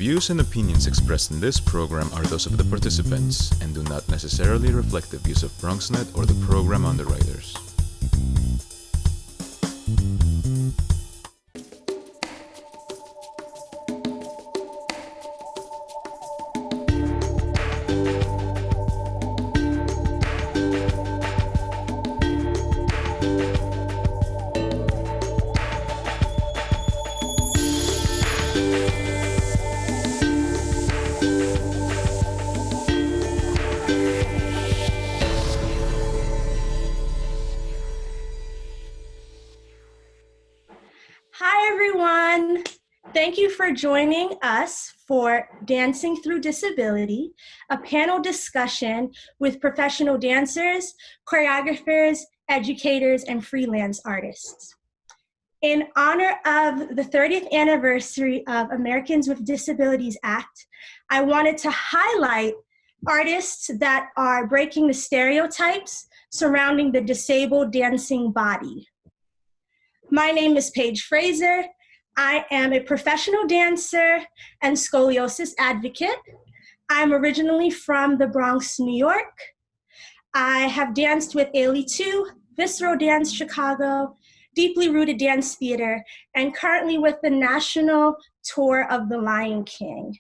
views and opinions expressed in this program are those of the participants and do not necessarily reflect the views of BronxNet or the program underwriters. Hi, everyone. Thank you for joining us for Dancing Through Disability, a panel discussion with professional dancers, choreographers, educators, and freelance artists. In honor of the 30th anniversary of Americans with Disabilities Act, I wanted to highlight artists that are breaking the stereotypes surrounding the disabled dancing body. My name is Paige Fraser. I am a professional dancer and scoliosis advocate. I'm originally from the Bronx, New York. I have danced with Ailey 2, Visceral Dance Chicago, Deeply Rooted Dance Theater, and currently with the national tour of The Lion King.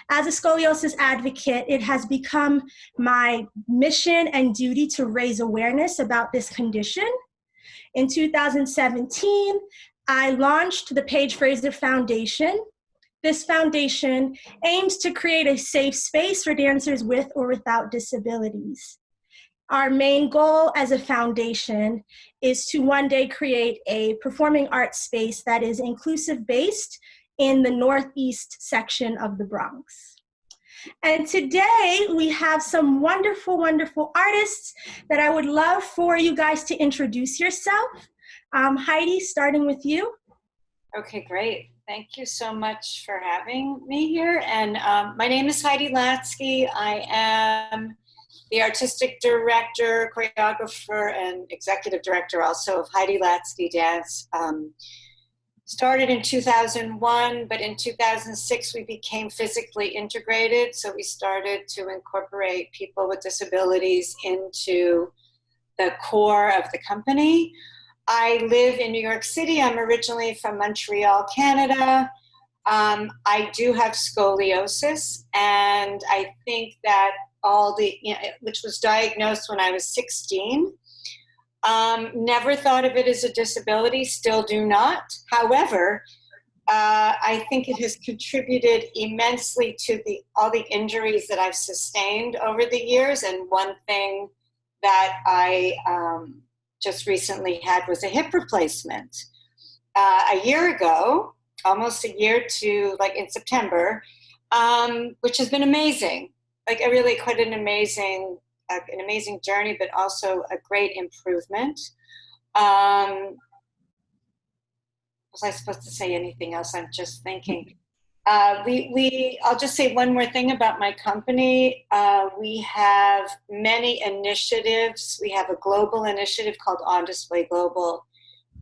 As a scoliosis advocate, it has become my mission and duty to raise awareness about this condition. In 2017, I launched the Paige Fraser Foundation. This foundation aims to create a safe space for dancers with or without disabilities. Our main goal as a foundation is to one day create a performing arts space that is inclusive-based in the Northeast section of the Bronx. And today we have some wonderful, wonderful artists that I would love for you guys to introduce yourself. Heidi, starting with you. Okay, great. Thank you so much for having me here. And my name is Heidi Latsky. I am the artistic director, choreographer, and executive director also of Heidi Latsky Dance. Started in 2001, but in 2006 we became physically integrated. So we started to incorporate people with disabilities into the core of the company. I live in New York City. I'm originally from Montreal, Canada. I do have scoliosis, and I think that which was diagnosed when I was 16. Never thought of it as a disability, still do not. However, I think it has contributed immensely to all the injuries that I've sustained over the years. And one thing that I just recently had was a hip replacement. A year ago, almost a year to in September, which has been amazing. Really quite an amazing journey, but also a great improvement. Was I supposed to say anything else? I'm just thinking. I'll just say one more thing about my company. We have many initiatives. We have a global initiative called On Display Global,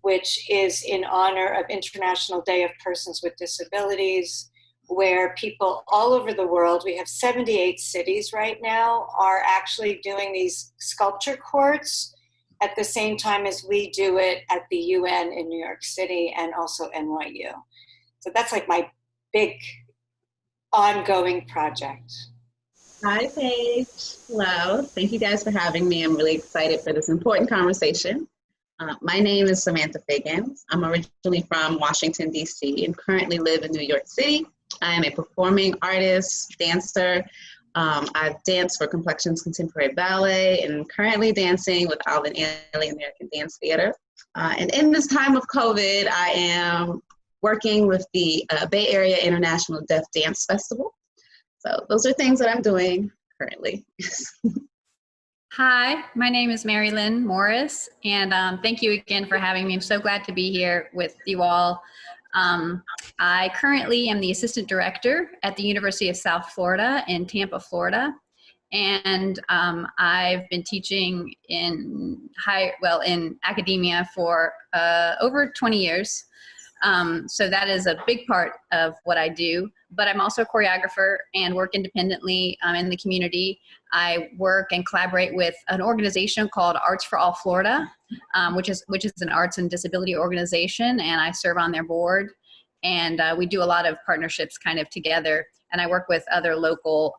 which is in honor of International Day of Persons with Disabilities, where people all over the world, we have 78 cities right now, are actually doing these sculpture courts at the same time as we do it at the UN in New York City and also NYU. So that's my big ongoing project. Hi, Paige. Hello. Thank you guys for having me. I'm really excited for this important conversation. My name is Samantha Figgins. I'm originally from Washington, D.C. and currently live in New York City. I am a performing artist, dancer. I've danced for Complexions Contemporary Ballet and currently dancing with Alvin Ailey American Dance Theater. And in this time of COVID, I am working with the Bay Area International Deaf Dance Festival. So those are things that I'm doing currently. Hi, my name is Lynn Morris, and thank you again for having me. I'm so glad to be here with you all. I currently am the assistant director at the University of South Florida in Tampa, Florida. And I've been teaching in academia for over 20 years. So that is a big part of what I do. but I'm also a choreographer and work independently in the community. I work and collaborate with an organization called Arts for All Florida, which is an arts and disability organization, and I serve on their board. And we do a lot of partnerships kind of together. And I work with other local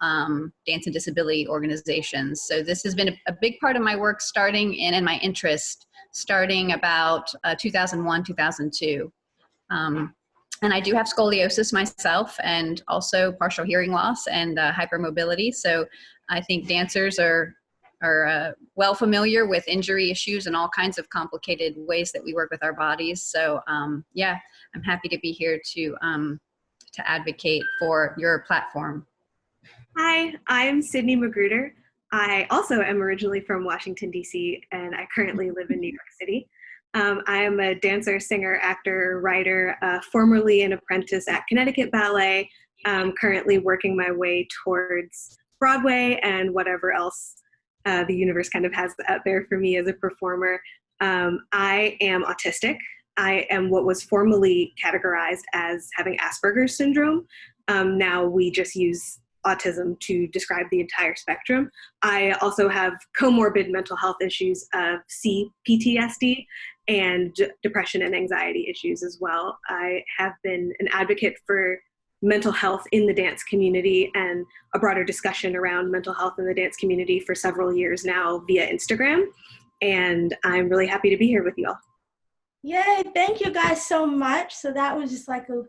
dance and disability organizations. So this has been a big part of my work starting and my interest starting about 2001, 2002. And I do have scoliosis myself and also partial hearing loss and hypermobility. So I think dancers are well familiar with injury issues and all kinds of complicated ways that we work with our bodies. So yeah, I'm happy to be here to advocate for your platform. Hi, I'm Sydney Magruder. I also am originally from Washington, D.C., and I currently live in New York City. I am a dancer, singer, actor, writer, formerly an apprentice at Connecticut Ballet, currently working my way towards Broadway and whatever else the universe kind of has out there for me as a performer. I am autistic. I am what was formerly categorized as having Asperger's syndrome. Now we just use autism to describe the entire spectrum. I also have comorbid mental health issues of CPTSD and depression and anxiety issues as well. I have been an advocate for mental health in the dance community and a broader discussion around mental health in the dance community for several years now via Instagram. And I'm really happy to be here with you all. Yay, thank you guys so much. So that was just like a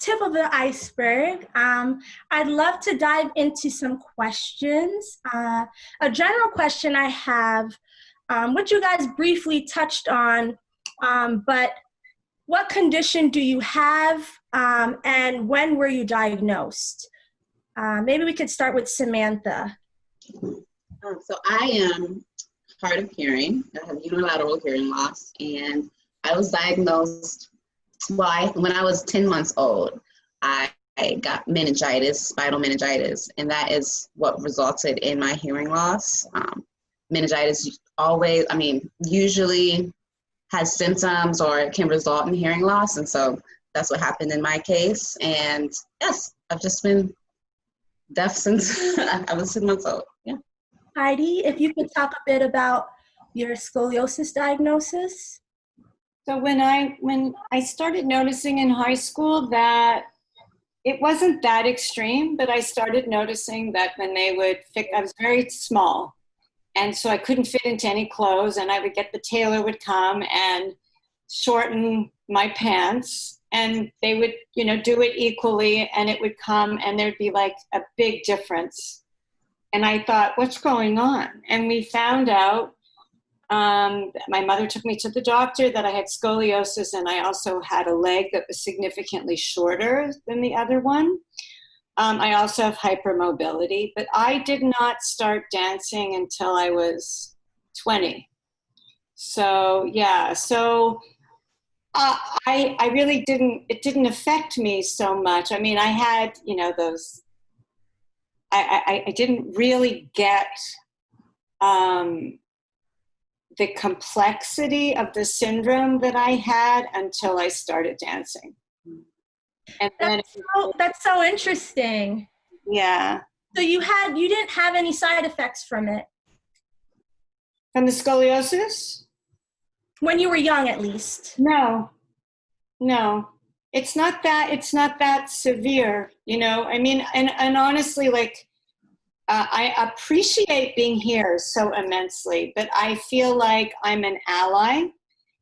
tip of the iceberg. I'd love to dive into some questions. A general question I have, which you guys briefly touched on, but what condition do you have and when were you diagnosed? Maybe we could start with Samantha. So I am hard of hearing. I have unilateral hearing loss, and I was diagnosed when I was 10 months old. I got meningitis, spinal meningitis, and that is what resulted in my hearing loss. Meningitis usually has symptoms or it can result in hearing loss, and so that's what happened in my case. And yes, I've just been deaf since I was 10 months old. Yeah. Heidi, if you could talk a bit about your scoliosis diagnosis. So when I started noticing in high school that it wasn't that extreme, but I started noticing that when they would I was very small, and so I couldn't fit into any clothes, and I would get the tailor would come and shorten my pants, and they would, do it equally, and it would come, and there'd be like a big difference. And I thought, what's going on? And we found out, my mother took me to the doctor, that I had scoliosis, and I also had a leg that was significantly shorter than the other one. I also have hypermobility, but I did not start dancing until I was 20. So yeah, I really it didn't affect me so much. I mean, I had, I didn't really get the complexity of the syndrome that I had until I started dancing. And that's so interesting. Yeah. So you didn't have any side effects from it? From the scoliosis? When you were young, at least. No. It's not that severe, I mean, and honestly, I appreciate being here so immensely, but I feel like I'm an ally.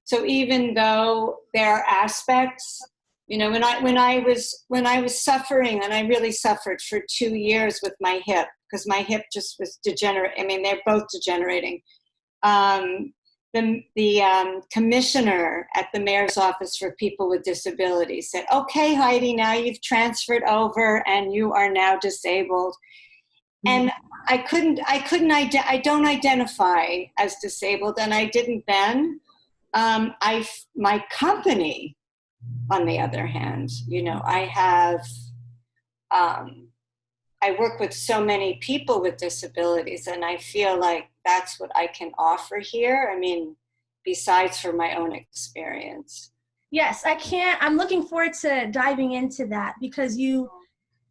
So even though there are aspects, when I was suffering, and I really suffered for 2 years with my hip, because my hip just was degenerate. I mean, they're both degenerating. The commissioner at the mayor's office for people with disabilities said, "Okay, Heidi, now you've transferred over and you are now disabled." And I don't identify as disabled, and I didn't then. My company, on the other hand, I work with so many people with disabilities, and I feel like that's what I can offer here. I mean, besides for my own experience. Yes, I'm looking forward to diving into that, because you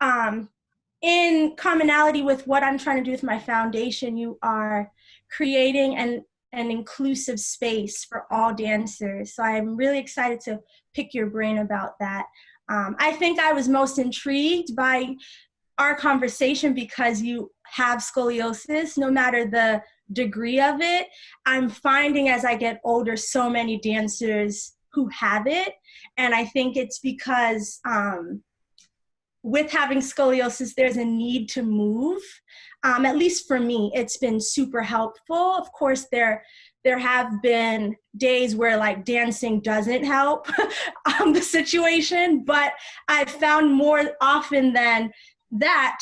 in commonality with what I'm trying to do with my foundation, you are creating an inclusive space for all dancers. So I'm really excited to pick your brain about that. I think I was most intrigued by our conversation because you have scoliosis, no matter the degree of it. I'm finding as I get older, so many dancers who have it. And I think it's because with having scoliosis, there's a need to move. At least for me, it's been super helpful. Of course, there have been days where like dancing doesn't help the situation, but I've found more often than that,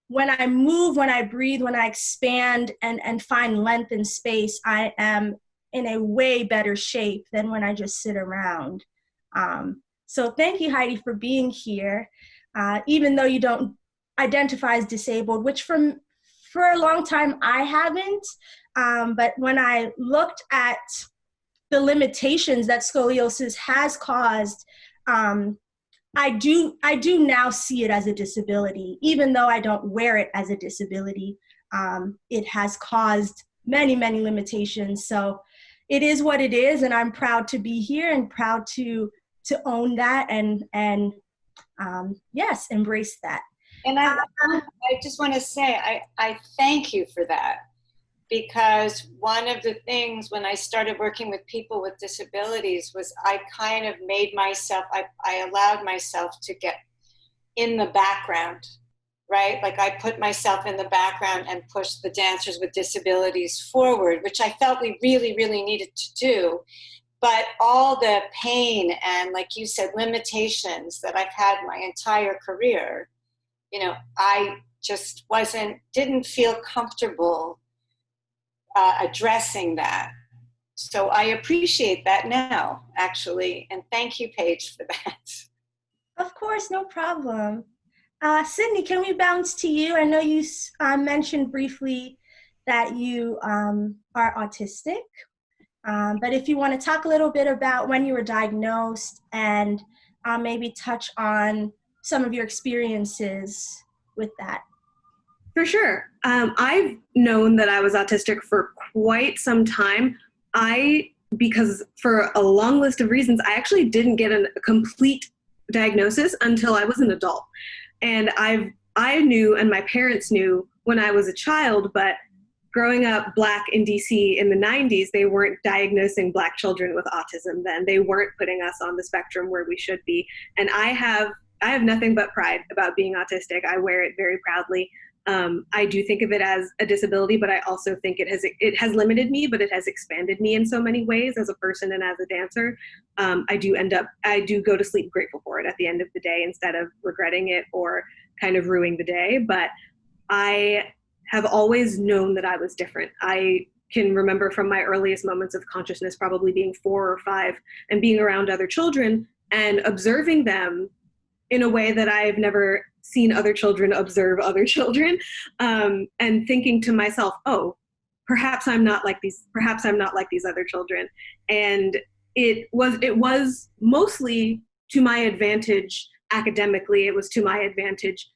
when I move, when I breathe, when I expand and find length and space, I am in a way better shape than when I just sit around. So thank you, Heidi, for being here. Even though you don't identify as disabled, which for a long time I haven't, but when I looked at the limitations that scoliosis has caused, I do now see it as a disability. Even though I don't wear it as a disability, it has caused many, many limitations. So it is what it is, and I'm proud to be here and proud to own that and yes, embrace that. And I just want to say, I thank you for that, because one of the things when I started working with people with disabilities was I kind of made myself, I allowed myself to get in the background, right? Like I put myself in the background and pushed the dancers with disabilities forward, which I felt we really, really needed to do. But all the pain and, like you said, limitations that I've had my entire career, you know, I just didn't feel comfortable addressing that. So I appreciate that now, actually. And thank you, Paige, for that. Of course, no problem. Sydney, can we bounce to you? I know you mentioned briefly that you are autistic. But if you want to talk a little bit about when you were diagnosed and maybe touch on some of your experiences with that. For sure. I've known that I was autistic for quite some time. Because for a long list of reasons, I actually didn't get a complete diagnosis until I was an adult. And I knew, and my parents knew when I was a child, but growing up Black in DC in the 90s, they weren't diagnosing Black children with autism then. They weren't putting us on the spectrum where we should be. And I have nothing but pride about being autistic. I wear it very proudly. I do think of it as a disability, but I also think it has limited me, but it has expanded me in so many ways as a person and as a dancer. I do go to sleep grateful for it at the end of the day instead of regretting it or kind of ruining the day. But I have always known that I was different. I can remember from my earliest moments of consciousness, probably being 4 or 5, and being around other children and observing them in a way that I've never seen other children observe other children, and thinking to myself, oh, perhaps I'm not like these other children. And it was mostly to my advantage academically. It was to my advantage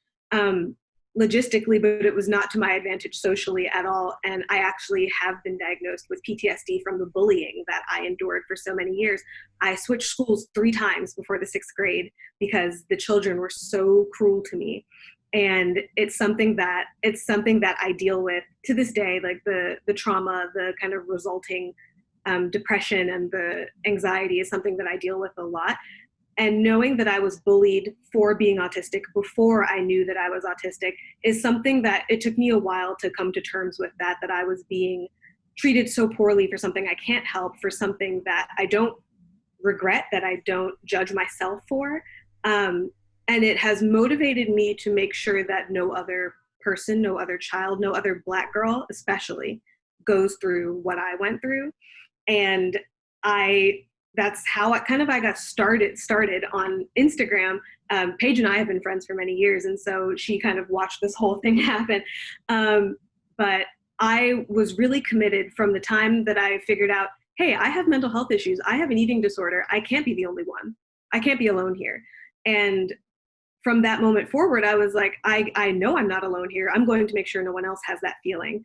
logistically, but it was not to my advantage socially at all. And I actually have been diagnosed with PTSD from the bullying that I endured for so many years. I switched schools 3 times before the 6th grade because the children were so cruel to me. And it's something that I deal with to this day, like the trauma, the kind of resulting depression and the anxiety is something that I deal with a lot. And knowing that I was bullied for being autistic before I knew that I was autistic is something that it took me a while to come to terms with, that I was being treated so poorly for something I can't help, for something that I don't regret, that I don't judge myself for. And it has motivated me to make sure that no other person, no other child, no other Black girl especially goes through what I went through. And that's how I got started on Instagram. Paige and I have been friends for many years, and so she kind of watched this whole thing happen. But I was really committed from the time that I figured out, hey, I have mental health issues. I have an eating disorder. I can't be the only one. I can't be alone here. And from that moment forward, I was like, I know I'm not alone here. I'm going to make sure no one else has that feeling.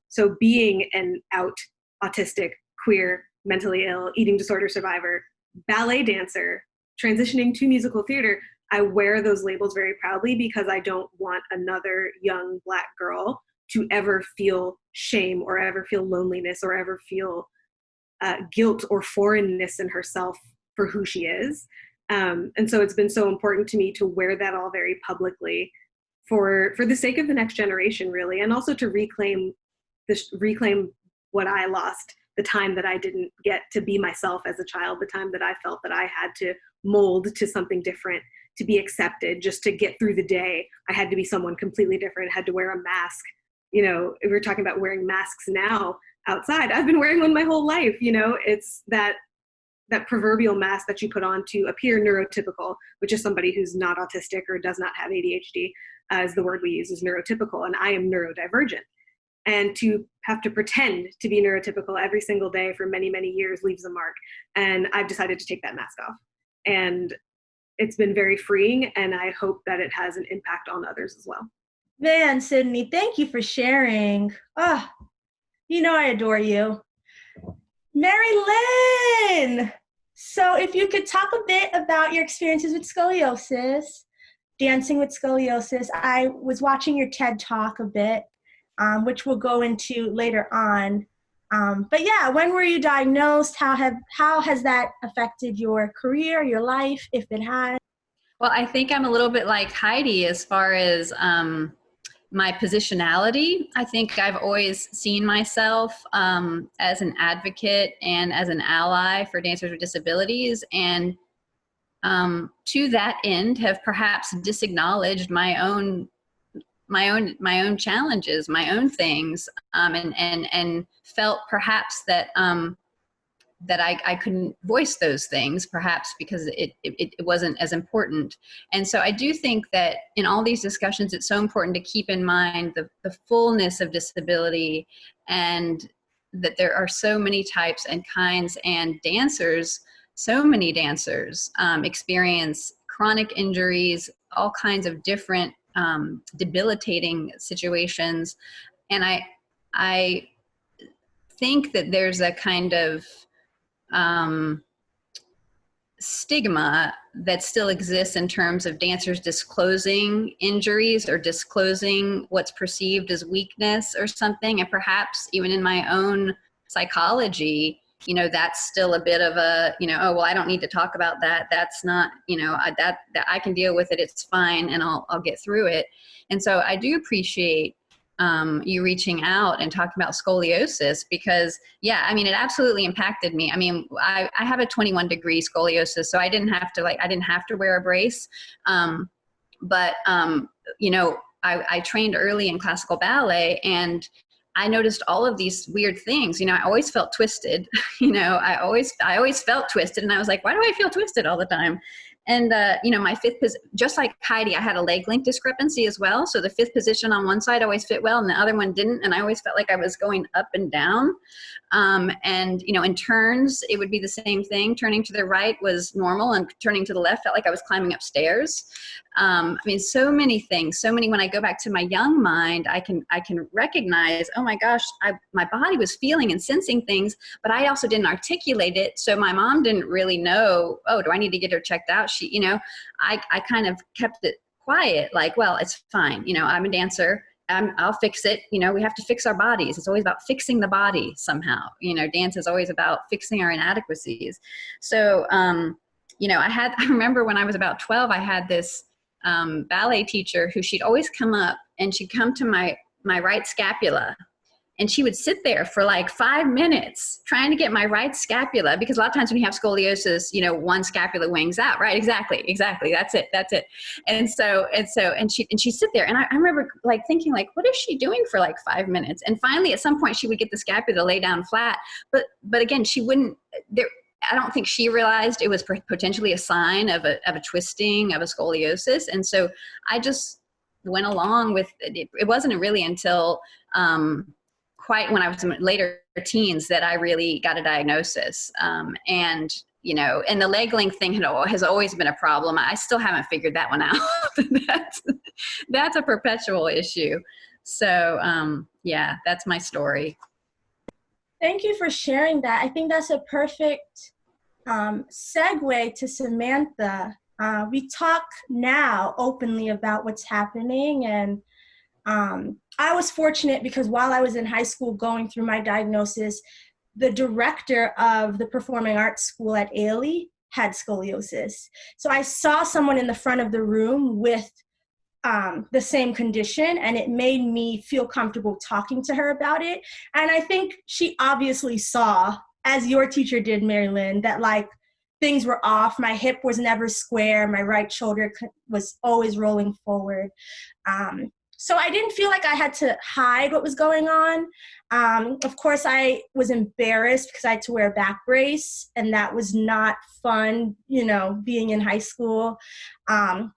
So being an out autistic, queer, mentally ill, eating disorder survivor, ballet dancer, transitioning to musical theater, I wear those labels very proudly because I don't want another young Black girl to ever feel shame or ever feel loneliness or ever feel guilt or foreignness in herself for who she is. And so it's been so important to me to wear that all very publicly for the sake of the next generation, really, and also to reclaim what I lost, the time that I didn't get to be myself as a child, the time that I felt that I had to mold to something different, to be accepted, just to get through the day. I had to be someone completely different, had to wear a mask. You know, if we're talking about wearing masks now outside, I've been wearing one my whole life. You know, it's that proverbial mask that you put on to appear neurotypical, which is somebody who's not autistic or does not have ADHD, as the word we use is neurotypical, and I am neurodivergent. And to have to pretend to be neurotypical every single day for many, many years leaves a mark. And I've decided to take that mask off. And it's been very freeing, and I hope that it has an impact on others as well. Man, Sydney, thank you for sharing. Oh, you know I adore you. Mary Lynn! So if you could talk a bit about your experiences with scoliosis, dancing with scoliosis. I was watching your TED Talk a bit, which we'll go into later on. But yeah, when were you diagnosed? How has that affected your career, your life, if it has? Well, I think I'm a little bit like Heidi as far as my positionality. I think I've always seen myself as an advocate and as an ally for dancers with disabilities, and to that end have perhaps disacknowledged my own challenges, my own things, and felt perhaps that that I couldn't voice those things, perhaps because it wasn't as important. And so I do think that in all these discussions, it's so important to keep in mind the fullness of disability, and that there are so many types and kinds, and so many dancers experience chronic injuries, all kinds of different debilitating situations. And I think that there's a kind of stigma that still exists in terms of dancers disclosing injuries or disclosing what's perceived as weakness or something. And perhaps even in my own psychology, you know, that's still a bit of a, you know, oh, well, I don't need to talk about that. That's not, you know, that I can deal with it. It's fine. And I'll get through it. And so I do appreciate you reaching out and talking about scoliosis, because yeah, I mean, it absolutely impacted me. I mean, I have a 21-degree scoliosis, so I didn't have to wear a brace. But you know, I trained early in classical ballet, and I noticed all of these weird things. You know, I always felt twisted. You know, I always felt twisted, and I was like, why do I feel twisted all the time? And, you know, my fifth position, just like Heidi, I had a leg length discrepancy as well. So the fifth position on one side always fit well and the other one didn't. And I always felt like I was going up and down. And, you know, in turns, it would be the same thing. Turning to the right was normal, and turning to the left felt like I was climbing upstairs. I mean, so many things, when I go back to my young mind, I can recognize, oh my gosh, my body was feeling and sensing things, but I also didn't articulate it. So my mom didn't really know, oh, do I need to get her checked out? She, you know, I kind of kept it quiet, like, well, it's fine. You know, I'm a dancer. I'll fix it. You know, we have to fix our bodies. It's always about fixing the body somehow. You know, dance is always about fixing our inadequacies. So, you know, I remember when I was about 12, I had this ballet teacher who she'd always come up and she'd come to my right scapula, and she would sit there for like 5 minutes trying to get my right scapula, because a lot of times when you have scoliosis, you know, one scapula wings out, right? Exactly. That's it. And she'd sit there, and I remember like thinking, like, what is she doing for like 5 minutes? And finally, at some point, she would get the scapula to lay down flat, but again, she wouldn't. I don't think she realized it was potentially a sign of a twisting, of a scoliosis, and so I just went along with it. It wasn't really until quite when I was in later teens that I really got a diagnosis. And, you know, and the leg length thing has always been a problem. I still haven't figured that one out. That's a perpetual issue. So, yeah, that's my story. Thank you for sharing that. I think that's a perfect segue to Samantha. We talk now openly about what's happening, and I was fortunate because while I was in high school going through my diagnosis, the director of the Performing Arts School at Ailey had scoliosis. So I saw someone in the front of the room with the same condition, and it made me feel comfortable talking to her about it. And I think she obviously saw, as your teacher did, Mary Lynn, that like things were off. My hip was never square. My right shoulder was always rolling forward. So I didn't feel like I had to hide what was going on. Of course, I was embarrassed because I had to wear a back brace, and that was not fun, you know, being in high school.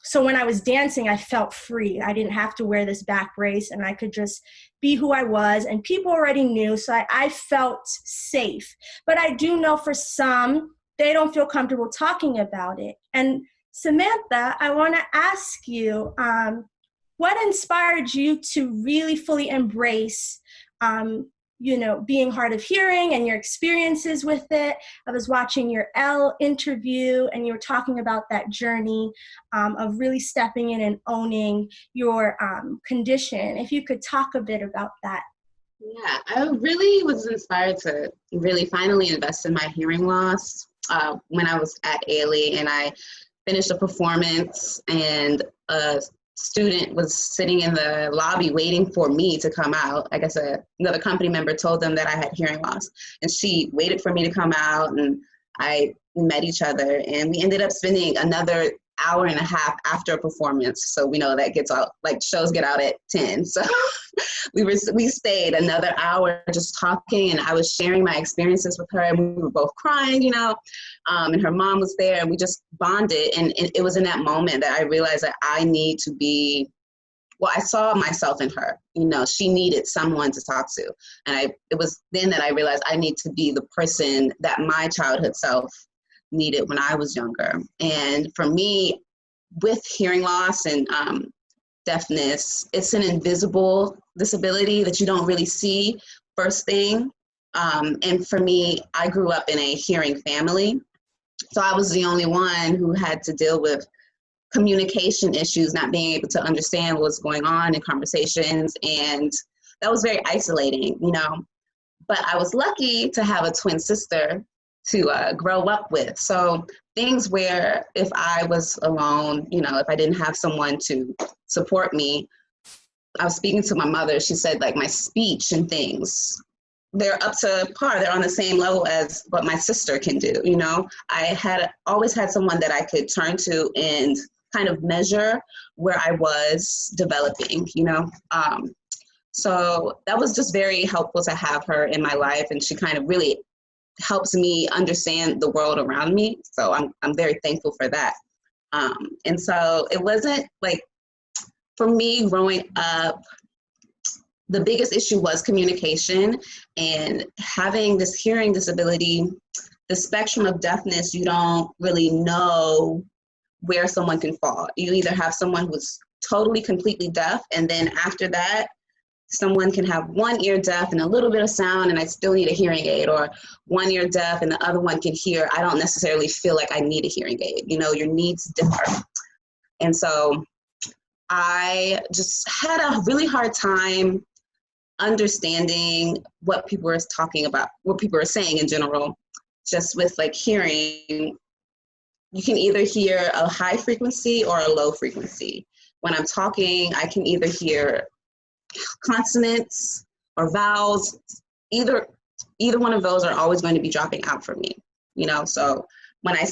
So when I was dancing, I felt free. I didn't have to wear this back brace, and I could just be who I was, and people already knew, so I felt safe. But I do know for some, they don't feel comfortable talking about it. And Samantha, I want to ask you, what inspired you to really fully embrace, you know, being hard of hearing and your experiences with it? I was watching your Elle interview, and you were talking about that journey of really stepping in and owning your condition. If you could talk a bit about that. Yeah, I really was inspired to really finally invest in my hearing loss when I was at Ailey, and I finished a performance, and a student was sitting in the lobby waiting for me to come out. I guess another company member told them that I had hearing loss, and she waited for me to come out, and we met each other, and we ended up spending another hour and a half after a performance. So we know that gets out, like shows get out at 10. So we stayed another hour just talking, and I was sharing my experiences with her, and we were both crying, you know, and her mom was there, and we just bonded. And it was in that moment that I realized that I need to be, well, I saw myself in her, you know, she needed someone to talk to. And it was then that I realized I need to be the person that my childhood self needed when I was younger. And for me, with hearing loss and deafness, it's an invisible disability that you don't really see first thing. And for me, I grew up in a hearing family. So I was the only one who had to deal with communication issues, not being able to understand what was going on in conversations. And that was very isolating, you know. But I was lucky to have a twin sister to grow up with. So things where if I was alone, you know, if I didn't have someone to support me, I was speaking to my mother, she said like my speech and things, they're up to par. They're on the same level as what my sister can do, you know. I had always had someone that I could turn to and kind of measure where I was developing, you know. So that was just very helpful to have her in my life, and she kind of really helps me understand the world around me. So I'm very thankful for that. And so it wasn't like, for me growing up, the biggest issue was communication, and having this hearing disability, the spectrum of deafness, you don't really know where someone can fall. You either have someone who's totally, completely deaf, and then after that, someone can have one ear deaf and a little bit of sound and I still need a hearing aid, or one ear deaf and the other one can hear. I don't necessarily feel like I need a hearing aid. You know, your needs differ. And so I just had a really hard time understanding what people were talking about, what people were saying in general. Just with like hearing, you can either hear a high frequency or a low frequency. When I'm talking, I can either hear consonants or vowels. Either one of those are always going to be dropping out for me, you know. So when I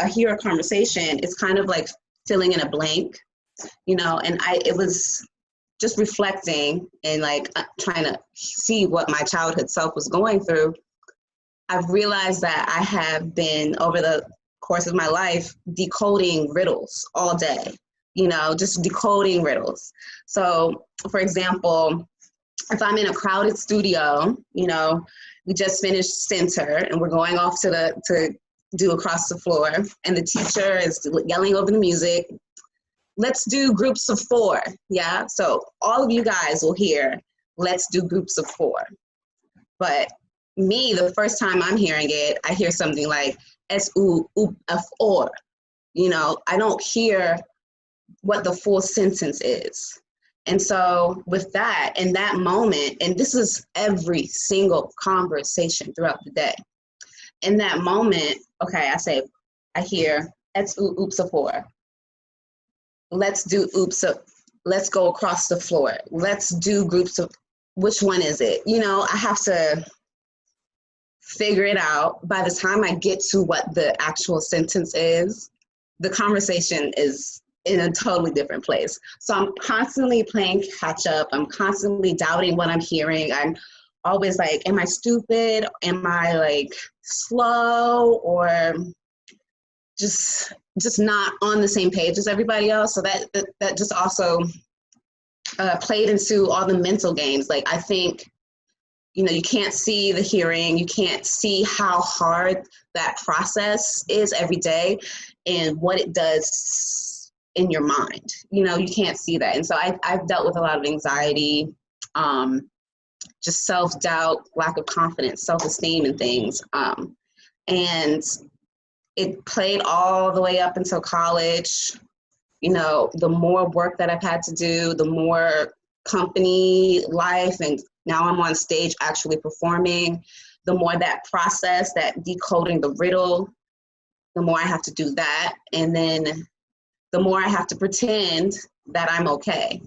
hear a conversation, it's kind of like filling in a blank, you know. And it was just reflecting and like trying to see what my childhood self was going through. I've realized that I have been, over the course of my life, decoding riddles all day, you know, just decoding riddles. So, for example, if I'm in a crowded studio, you know, we just finished center and we're going off to do across the floor, and the teacher is yelling over the music, let's do groups of 4, yeah? So all of you guys will hear, let's do groups of 4. But me, the first time I'm hearing it, I hear something like, S-U-F-O. You know, I don't hear what the full sentence is. And so with that, in that moment, and this is every single conversation throughout the day, in that moment, okay, I hear, oops, a 4. Let's do oops, let's go across the floor. Let's do groups of, which one is it? You know, I have to figure it out. By the time I get to what the actual sentence is, the conversation is in a totally different place. So I'm constantly playing catch up. I'm constantly doubting what I'm hearing. I'm always like, am I stupid? Am I like slow, or just not on the same page as everybody else? So that just also played into all the mental games. Like, I think, you know, you can't see the hearing, you can't see how hard that process is every day and what it does in your mind. You know, you can't see that. And so I've dealt with a lot of anxiety, just self-doubt, lack of confidence, self-esteem and things. And it played all the way up until college. You know, the more work that I've had to do, the more company life, and now I'm on stage actually performing, the more that process, that decoding the riddle, the more I have to do that. And then the more I have to pretend that I'm okay,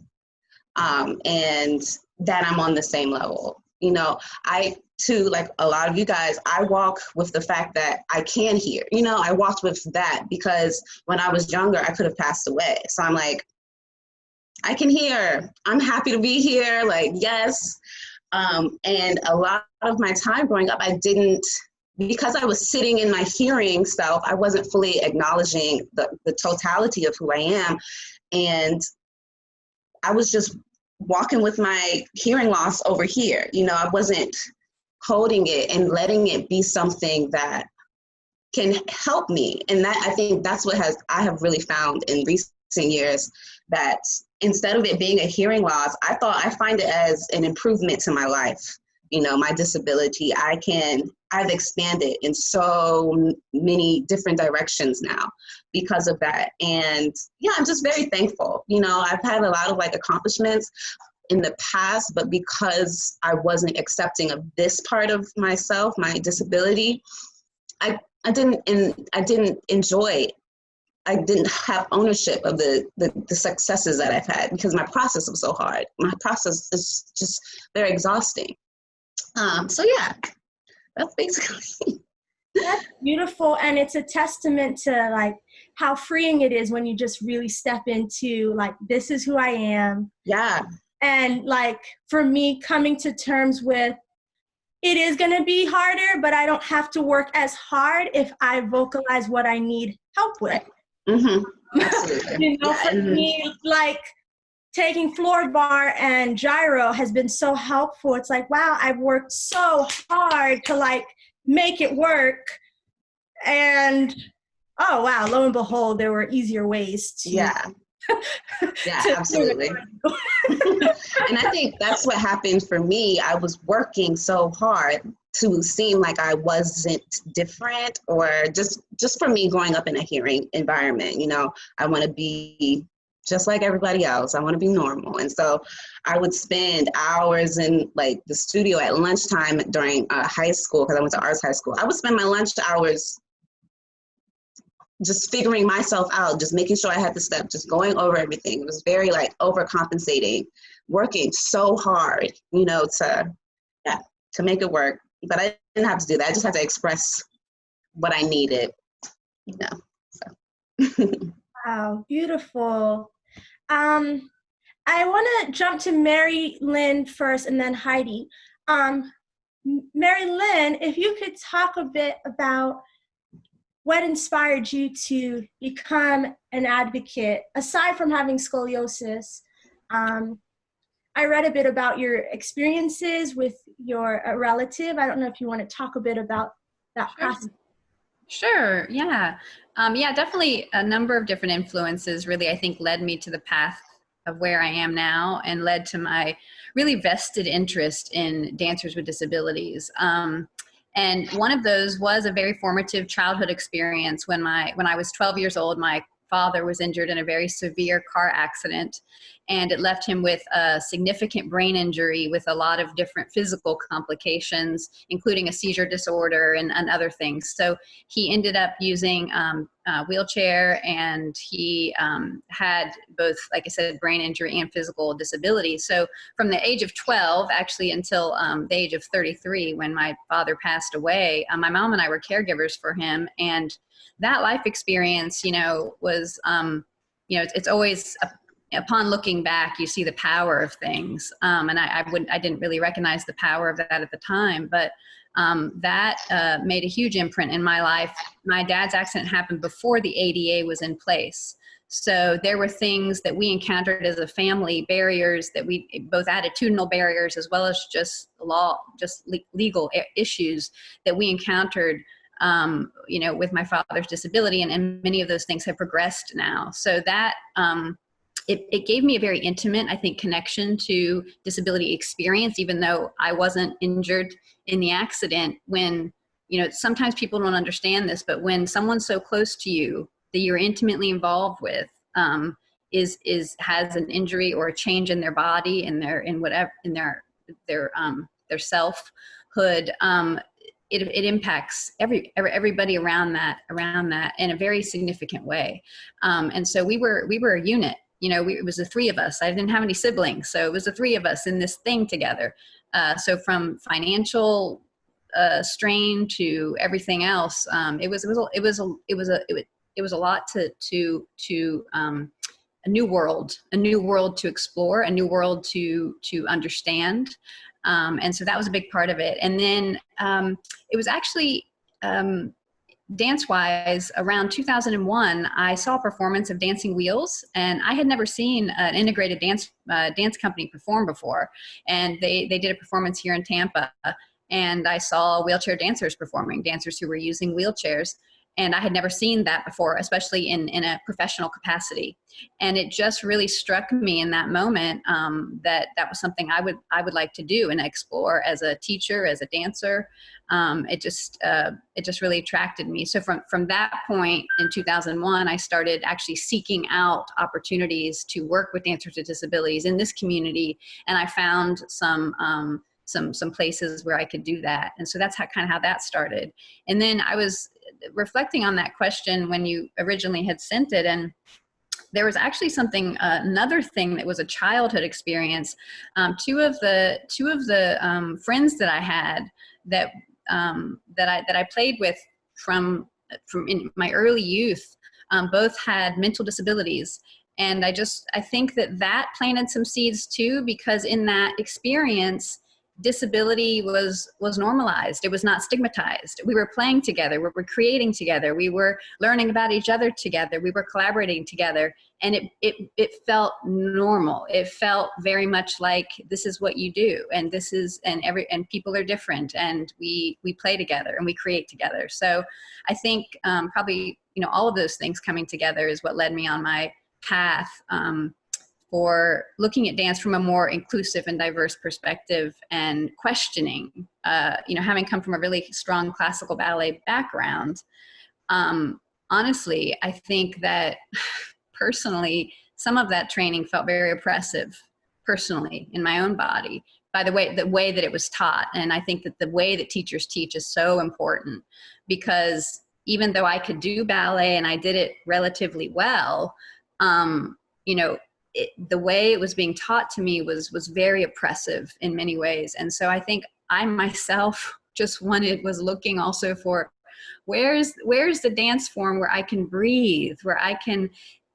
and that I'm on the same level. You know, I too, like a lot of you guys, I walk with the fact that I can hear. You know, I walked with that because when I was younger, I could have passed away. So I'm like, I can hear. I'm happy to be here. Like, yes. And a lot of my time growing up, I didn't, because I was sitting in my hearing self, I wasn't fully acknowledging the totality of who I am. And I was just walking with my hearing loss over here. You know, I wasn't holding it and letting it be something that can help me. And that, I think that's what I have really found in recent years, that instead of it being a hearing loss, I find it as an improvement to my life. You know, my disability, I've expanded in so many different directions now because of that. And yeah, I'm just very thankful. You know, I've had a lot of like accomplishments in the past, but because I wasn't accepting of this part of myself, my disability, I didn't enjoy, I didn't have ownership of the successes that I've had because my process was so hard. My process is just very exhausting. So yeah, that's basically. That's beautiful. And it's a testament to like how freeing it is when you just really step into like, this is who I am. Yeah. And like, for me, coming to terms with, it is going to be harder, but I don't have to work as hard if I vocalize what I need help with. Mm-hmm. Absolutely. You know, Yeah. for me, like taking floor bar and gyro has been so helpful. It's like, wow, I've worked so hard to like make it work. And oh, wow, lo and behold, there were easier ways to. Yeah. Yeah, absolutely. And I think that's what happened for me. I was working so hard to seem like I wasn't different, or just for me growing up in a hearing environment, you know, I want to be just like everybody else. I want to be normal. And so I would spend hours in like the studio at lunchtime during high school, because I went to arts high school. I would spend my lunch hours just figuring myself out, just making sure I had the step, just going over everything. It was very like overcompensating, working so hard, you know, to make it work. But I didn't have to do that. I just had to express what I needed, you know. So. Wow, beautiful. I want to jump to Mary Lynn first and then Heidi. Mary Lynn, if you could talk a bit about what inspired you to become an advocate, aside from having scoliosis. I read a bit about your experiences with your relative. I don't know if you want to talk a bit about that process. Sure. Yeah. Yeah, definitely a number of different influences really, I think, led me to the path of where I am now and led to my really vested interest in dancers with disabilities. And one of those was a very formative childhood experience when I was 12 years old. My father was injured in a very severe car accident, and it left him with a significant brain injury with a lot of different physical complications, including a seizure disorder and other things. So he ended up using a wheelchair, and he had both, like I said, brain injury and physical disability. So from the age of 12, actually, until the age of 33, when my father passed away, my mom and I were caregivers for him. And that life experience, was, it's always upon looking back, you see the power of things. And I didn't really recognize the power of that at the time, but that made a huge imprint in my life. My dad's accident happened before the ADA was in place. So there were things that we encountered as a family, barriers that both attitudinal barriers as well as just legal issues that we encountered with my father's disability, and many of those things have progressed now. So that it gave me a very intimate, I think, connection to disability experience, even though I wasn't injured in the accident. When, sometimes people don't understand this, but when someone so close to you that you're intimately involved with has an injury or a change in their body, in their selfhood, it impacts everybody around that in a very significant way. And so we were a unit. It was the three of us. I didn't have any siblings, so it was the three of us in this thing together. So from financial strain to everything else, it was a lot to a new world to explore, a new world to understand. And so that was a big part of it. And then it was actually dance-wise, around 2001, I saw a performance of Dancing Wheels, and I had never seen an integrated dance company perform before. And they did a performance here in Tampa, and I saw wheelchair dancers performing, dancers who were using wheelchairs. And I had never seen that before, especially in a professional capacity. And it just really struck me in that moment that was something I would like to do and explore as a teacher, as a dancer. It just really attracted me. So from that point in 2001, I started actually seeking out opportunities to work with dancers with disabilities in this community, and I found some places where I could do that. And so that's how that started. And then I was reflecting on that question when you originally had sent it, and there was actually another thing that was a childhood experience. Two of the friends that I had that I played with from in my early youth, both had mental disabilities. And I think that planted some seeds too, because in that experience, disability was normalized. It was not stigmatized. We were playing together. We were creating together. We were learning about each other together. We were collaborating together. And it felt normal. It felt very much like this is what you do. And and people are different. And we play together and we create together. So I think probably, all of those things coming together is what led me on my path for looking at dance from a more inclusive and diverse perspective and questioning, having come from a really strong classical ballet background. Honestly, I think that personally, some of that training felt very oppressive personally in my own body by the way that it was taught. And I think that the way that teachers teach is so important, because even though I could do ballet and I did it relatively well, the way it was being taught to me was very oppressive in many ways. And so I think I myself was looking also for where's the dance form where I can breathe, where I can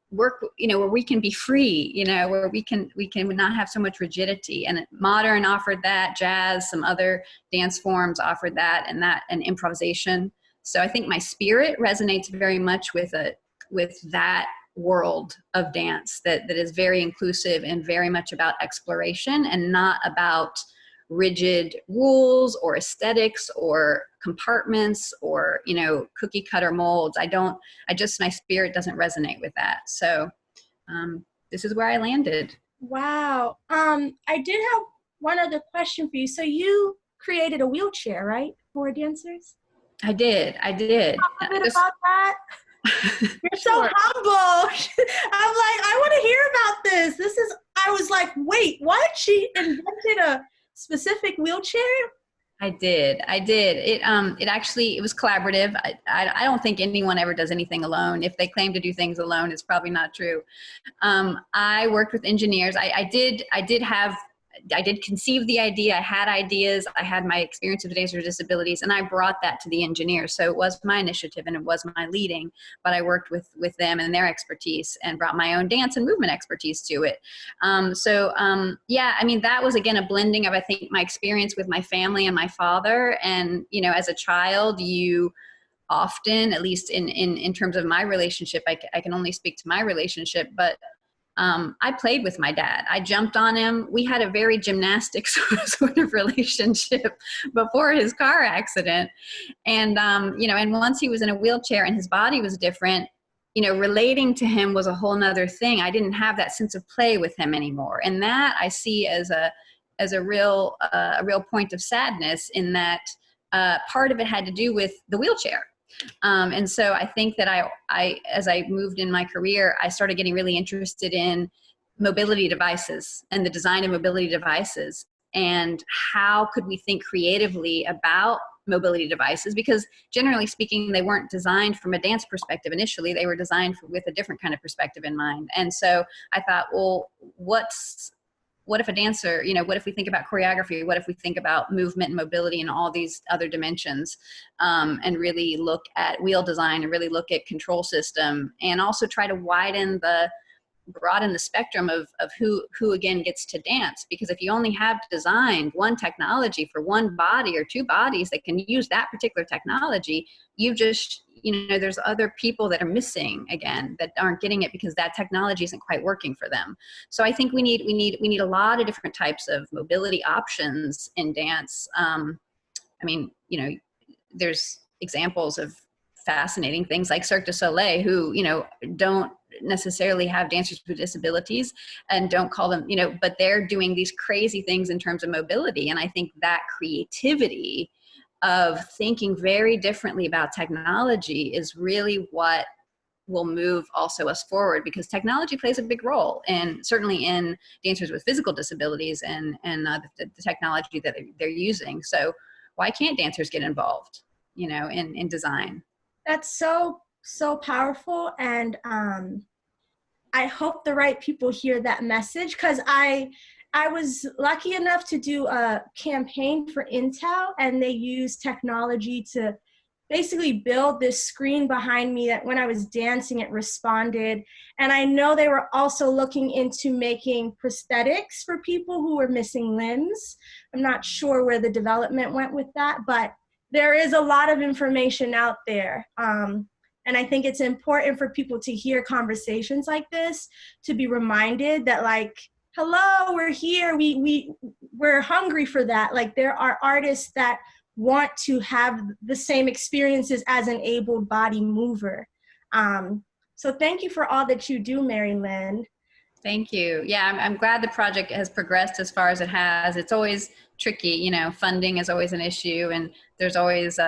work, where we can be free, where we can not have so much rigidity. And modern offered that, jazz, some other dance forms offered that, and improvisation. So I think my spirit resonates very much with that world of dance that is very inclusive and very much about exploration and not about rigid rules or aesthetics or compartments or, you know, cookie cutter molds. My spirit doesn't resonate with that. So this is where I landed. Wow. I did have one other question for you. So you created a wheelchair, right, for dancers? I did. Talk a bit about that. You're so humble. I'm like, I want to hear about this. I was like, wait, what? She invented a specific wheelchair? I did. It was collaborative. I don't think anyone ever does anything alone. If they claim to do things alone, it's probably not true. I worked with engineers. I did conceive the idea. I had ideas. I had my experience with dancers with disabilities, and I brought that to the engineers. So it was my initiative and it was my leading, but I worked with them and their expertise and brought my own dance and movement expertise to it. Yeah, I mean, that was, again, a blending of, I think, my experience with my family and my father. And, you know, as a child, you often, at least in terms of my relationship, I can only speak to my relationship, but I played with my dad. I jumped on him. We had a very gymnastic sort of relationship before his car accident. And, you know, and once he was in a wheelchair and his body was different, you know, relating to him was a whole nother thing. I didn't have that sense of play with him anymore. And that I see as a real point of sadness, in that part of it had to do with the wheelchair. And so I think that I, as I moved in my career, I started getting really interested in mobility devices and the design of mobility devices, and how could we think creatively about mobility devices, because generally speaking, they weren't designed from a dance perspective initially. They were designed with a different kind of perspective in mind. And so I thought, well, what if a dancer, you know, what if we think about choreography? What if we think about movement and mobility and all these other dimensions, and really look at wheel design and really look at control system, and also try to broaden the spectrum of who again gets to dance? Because if you only have designed one technology for one body or two bodies that can use that particular technology, there's other people that are missing, again, that aren't getting it because that technology isn't quite working for them. So I think we need a lot of different types of mobility options in dance. I mean, you know, there's examples of fascinating things like Cirque du Soleil, who, you know, don't necessarily have dancers with disabilities and don't call them, you know, but they're doing these crazy things in terms of mobility. And I think that creativity of thinking very differently about technology is really what will move also us forward, because technology plays a big role, and certainly in dancers with physical disabilities and the technology that they're using. So why can't dancers get involved, you know, in design? That's so powerful. And I hope the right people hear that message, because I was lucky enough to do a campaign for Intel, and they used technology to basically build this screen behind me that when I was dancing, it responded. And I know they were also looking into making prosthetics for people who were missing limbs. I'm not sure where the development went with that, but there is a lot of information out there. And I think it's important for people to hear conversations like this, to be reminded that, like, hello, we're here. We're hungry for that. Like, there are artists that want to have the same experiences as an able-bodied mover. So thank you for all that you do, Mary Lynn. Thank you. Yeah, I'm glad the project has progressed as far as it has. It's always tricky, you know, funding is always an issue, and there's always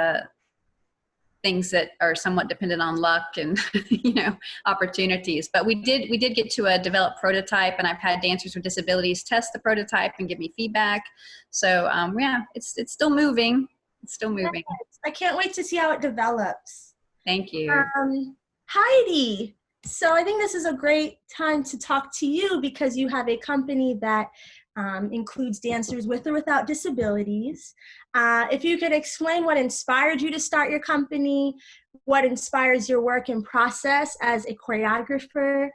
things that are somewhat dependent on luck and you know, opportunities. But we did get to a developed prototype, and I've had dancers with disabilities test the prototype and give me feedback. So yeah, it's still moving. It's still moving. I can't wait to see how it develops. Thank you. Heidi, so I think this is a great time to talk to you, because you have a company that includes dancers with or without disabilities. If you could explain what inspired you to start your company, what inspires your work and process as a choreographer.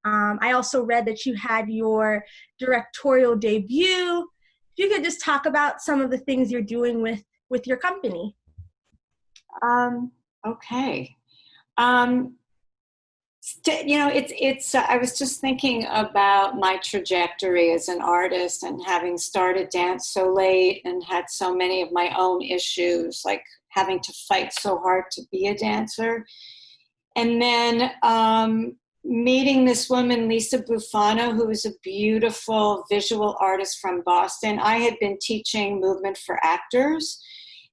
I also read that you had your directorial debut. If you could just talk about some of the things you're doing with your company. Okay. I was just thinking about my trajectory as an artist and having started dance so late and had so many of my own issues, like having to fight so hard to be a dancer. And then meeting this woman, Lisa Bufano, who is a beautiful visual artist from Boston. I had been teaching movement for actors,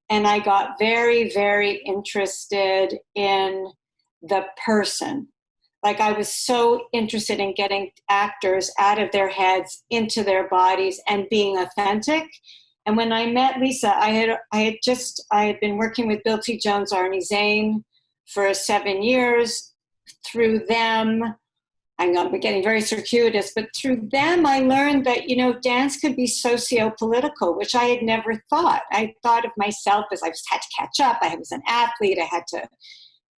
and I got very, very interested in the person. Like, I was so interested in getting actors out of their heads into their bodies and being authentic. And when I met Lisa, I had been working with Bill T. Jones, Arnie Zane for 7 years. Through them, I'm getting very circuitous, but through them, I learned that, dance could be socio-political, which I had never thought. I thought of myself as I just had to catch up. I was an athlete. I had to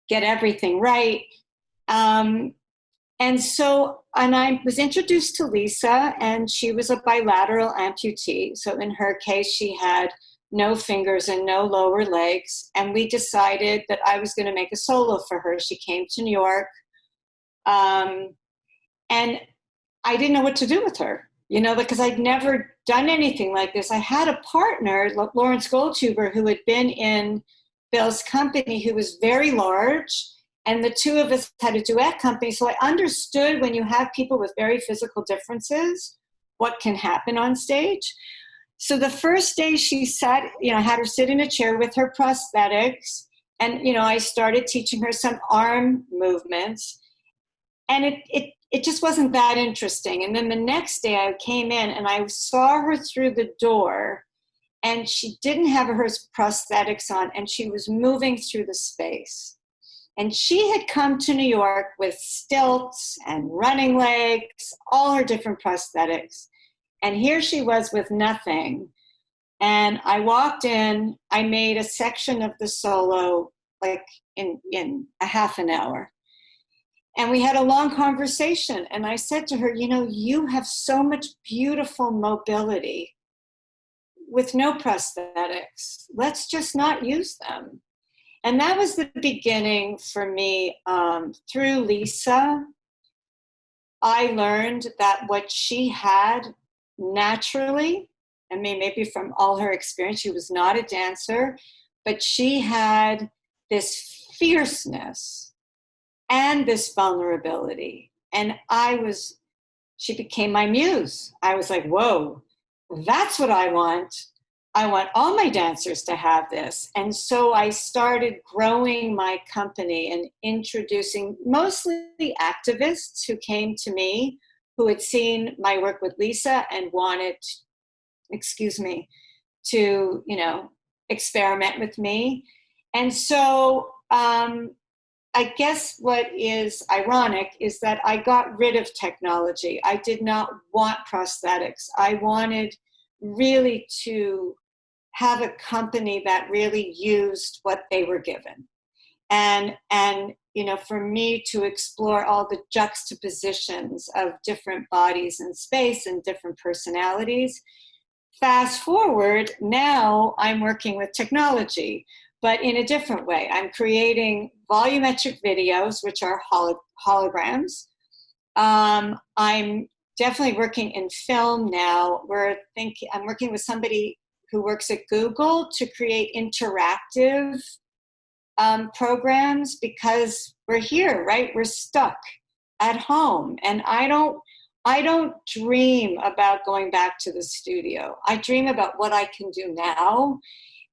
get everything right. And I was introduced to Lisa, and she was a bilateral amputee. So in her case, she had no fingers and no lower legs. And we decided that I was going to make a solo for her. She came to New York. And I didn't know what to do with her, because I'd never done anything like this. I had a partner, Lawrence Goldtuber, who had been in Bill's company, who was very large. And the two of us had a duet company. So I understood when you have people with very physical differences, what can happen on stage. So the first day she sat, I had her sit in a chair with her prosthetics. And, I started teaching her some arm movements. And it just wasn't that interesting. And then the next day I came in and I saw her through the door, and she didn't have her prosthetics on, and she was moving through the space. And she had come to New York with stilts and running legs, all her different prosthetics. And here she was with nothing. And I walked in, I made a section of the solo like in a half an hour. And we had a long conversation. And I said to her, you have so much beautiful mobility with no prosthetics. Let's just not use them. And that was the beginning for me. Through Lisa, I learned that what she had naturally, maybe from all her experience, she was not a dancer, but she had this fierceness and this vulnerability. And she became my muse. I was like, whoa, that's what I want. I want all my dancers to have this. And so I started growing my company and introducing mostly activists who came to me, who had seen my work with Lisa and wanted, to, experiment with me. And so I guess what is ironic is that I got rid of technology. I did not want prosthetics. I wanted really to have a company that really used what they were given. And for me to explore all the juxtapositions of different bodies in space and different personalities. Fast forward, now I'm working with technology, but in a different way. I'm creating volumetric videos, which are holograms. I'm definitely working in film now. I'm working with somebody who works at Google to create interactive programs, because we're here, right? We're stuck at home. And I don't dream about going back to the studio. I dream about what I can do now.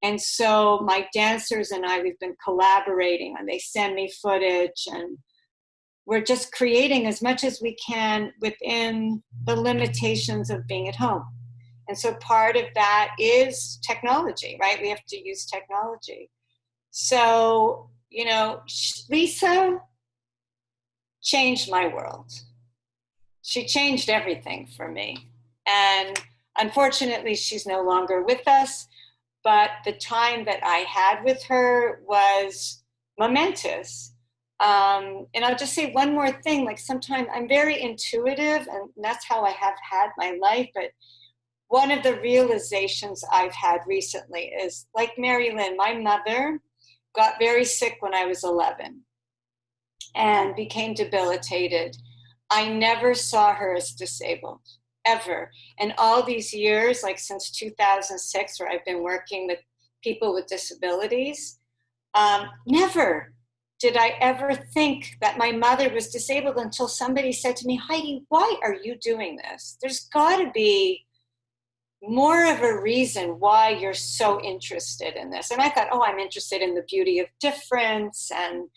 And so my dancers and I, we've been collaborating, and they send me footage, and we're just creating as much as we can within the limitations of being at home. And so part of that is technology, right? We have to use technology. So, Lisa changed my world. She changed everything for me. And unfortunately, she's no longer with us. But the time that I had with her was momentous. And I'll just say one more thing. Like, sometimes I'm very intuitive, and that's how I have had my life. But one of the realizations I've had recently is, like Mary Lynn, my mother got very sick when I was 11. and became debilitated, I never saw her as disabled, ever. And all these years, like since 2006, where I've been working with people with disabilities, never did I ever think that my mother was disabled until somebody said to me, Heidi, why are you doing this? There's got to be more of a reason why you're so interested in this. And I thought, oh, I'm interested in the beauty of difference, and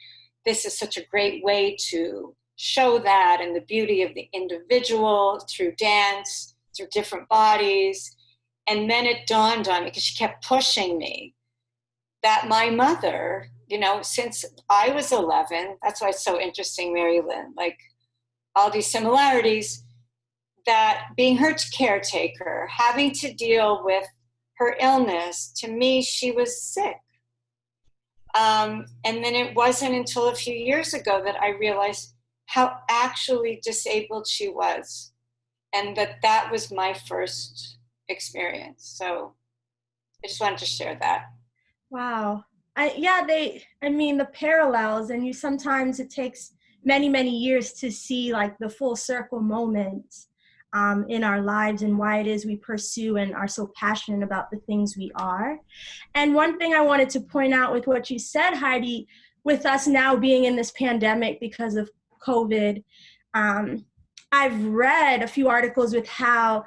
this is such a great way to show that, and the beauty of the individual through dance, through different bodies. And then it dawned on me, because she kept pushing me, that my mother, you know, since I was 11, that's why it's so interesting, Mary Lynn, like all these similarities, that being her caretaker, having to deal with her illness, to me, she was sick. And then it wasn't until a few years ago that I realized how actually disabled she was, and that was my first experience. So I just wanted to share that. Wow. The parallels, and sometimes it takes many, many years to see like the full circle moments in our lives, and why it is we pursue and are so passionate about the things we are. And one thing I wanted to point out with what you said, Heidi, with us now being in this pandemic because of COVID, I've read a few articles with how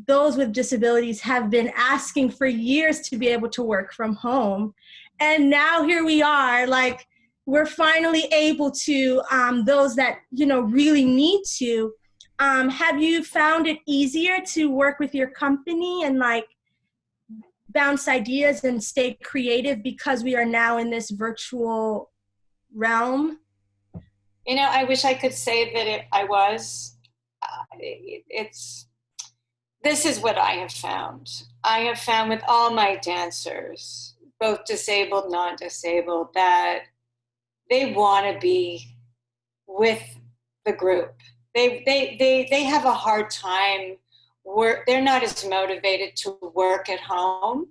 those with disabilities have been asking for years to be able to work from home. And now here we are, like we're finally able to, those that, really need to. Have you found it easier to work with your company and like bounce ideas and stay creative because we are now in this virtual realm? You know, I wish I could say that I was. This is what I have found. I have found with all my dancers, both disabled, non-disabled, that they want to be with the group. They have a hard time. They're not as motivated to work at home.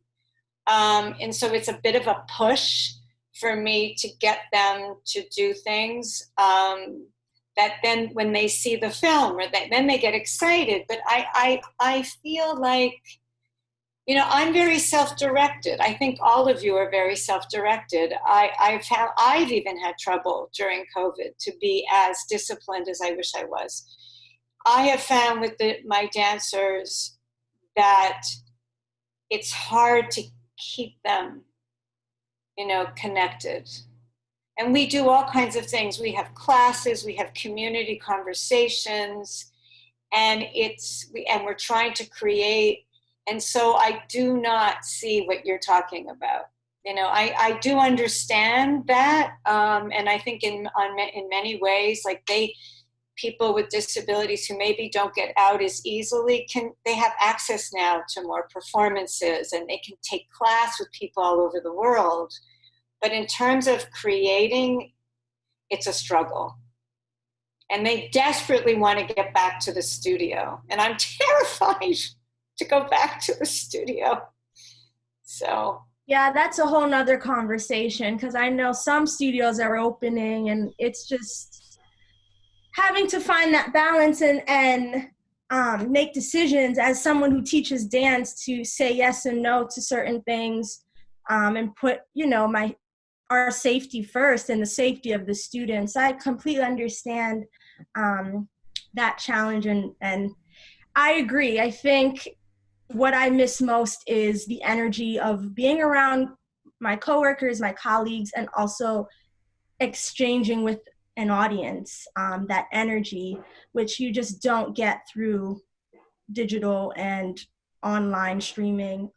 And so it's a bit of a push for me to get them to do things that then when they see the film, then they get excited. But I feel like, I'm very self-directed. I think all of you are very self-directed. I've even had trouble during COVID to be as disciplined as I wish I was. I have found with my dancers that it's hard to keep them, connected. And we do all kinds of things. We have classes, we have community conversations, and we're trying to create. And so I do not see what you're talking about. I do understand that, and I think in many ways, like people with disabilities who maybe don't get out as easily, they have access now to more performances, and they can take class with people all over the world. But in terms of creating, it's a struggle. And they desperately want to get back to the studio. And I'm terrified to go back to the studio. So. Yeah, that's a whole nother conversation, because I know some studios are opening, and it's just having to find that balance and make decisions as someone who teaches dance, to say yes and no to certain things, and put, our safety first and the safety of the students. I completely understand that challenge, and I agree. I think what I miss most is the energy of being around my coworkers, my colleagues, and also exchanging with an audience, that energy, which you just don't get through digital and online streaming.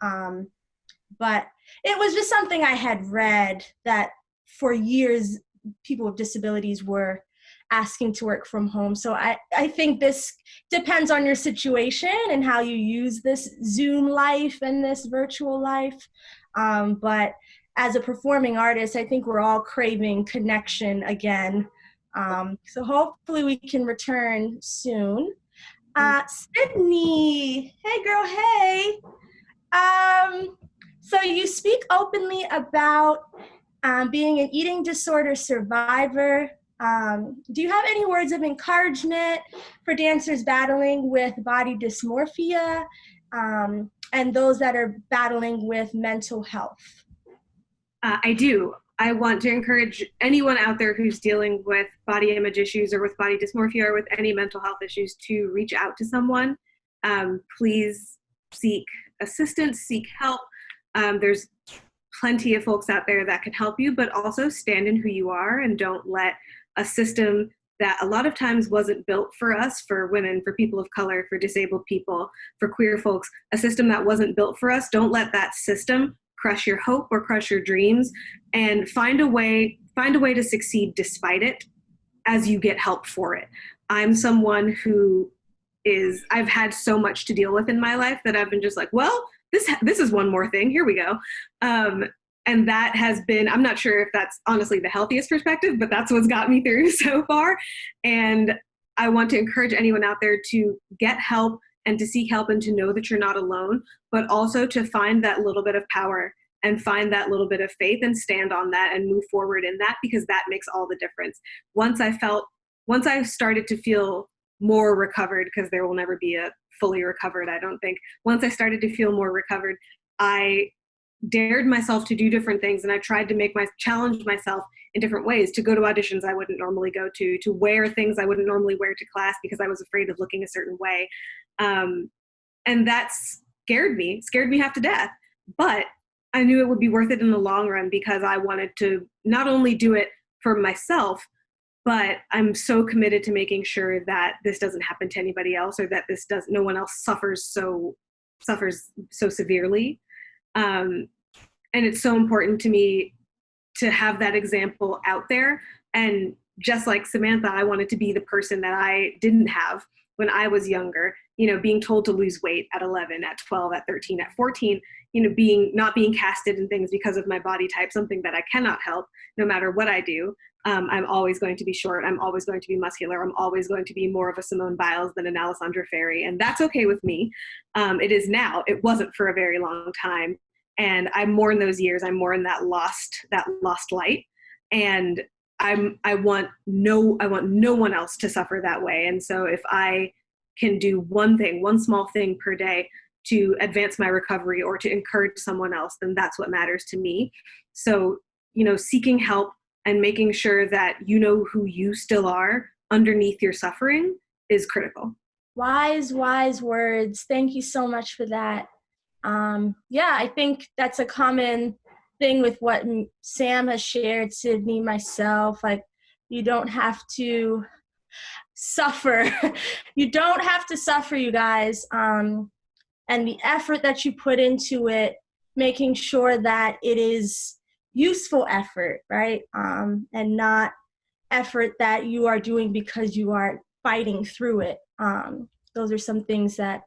But it was just something I had read, that for years, people with disabilities were asking to work from home. So I think this depends on your situation and how you use this Zoom life and this virtual life. But as a performing artist, I think we're all craving connection again. So hopefully we can return soon. Sydney, hey girl, hey. So you speak openly about being an eating disorder survivor, Do you have any words of encouragement for dancers battling with body dysmorphia and those that are battling with mental health? I do. I want to encourage anyone out there who's dealing with body image issues or with body dysmorphia or with any mental health issues to reach out to someone. Please seek assistance, seek help. There's plenty of folks out there that can help you, but also stand in who you are and don't let a system that a lot of times wasn't built for us, for women, for people of color, for disabled people, for queer folks, a system that wasn't built for us. Don't let that system crush your hope or crush your dreams, and find a way to succeed despite it as you get help for it. I'm someone who I've had so much to deal with in my life that I've been just like, well, this is one more thing, here we go. And that has been, I'm not sure if that's honestly the healthiest perspective, but that's what's got me through so far. And I want to encourage anyone out there to get help and to seek help and to know that you're not alone, but also to find that little bit of power and find that little bit of faith and stand on that and move forward in that, because that makes all the difference. Once I started to feel more recovered, because there will never be a fully recovered, I don't think. Once I started to feel more recovered, I dared myself to do different things, and I tried to challenge myself in different ways, to go to auditions I wouldn't normally go to wear things I wouldn't normally wear to class because I was afraid of looking a certain way. And that scared me half to death. But I knew it would be worth it in the long run, because I wanted to not only do it for myself, but I'm so committed to making sure that this doesn't happen to anybody else, or that no one else suffers so severely. And it's so important to me to have that example out there. And just like Samantha, I wanted to be the person that I didn't have when I was younger, being told to lose weight at 11, at 12, at 13, at 14, not being casted in things because of my body type, something that I cannot help no matter what I do. I'm always going to be short. I'm always going to be muscular. I'm always going to be more of a Simone Biles than an Alessandra Ferry. And that's okay with me. It is now. It wasn't for a very long time. And I mourn those years. I mourn that lost light. And I want no one else to suffer that way. And so if I can do one small thing per day to advance my recovery or to encourage someone else, then that's what matters to me. So, seeking help and making sure that you know who you still are underneath your suffering is critical. Wise words. Thank you so much for that. I think that's a common thing with what Sam has shared, Sydney, myself. Like, you don't have to suffer. You don't have to suffer, you guys. And the effort that you put into it, making sure that it is useful effort, right? And not effort that you are doing because you are fighting through it. Those are some things that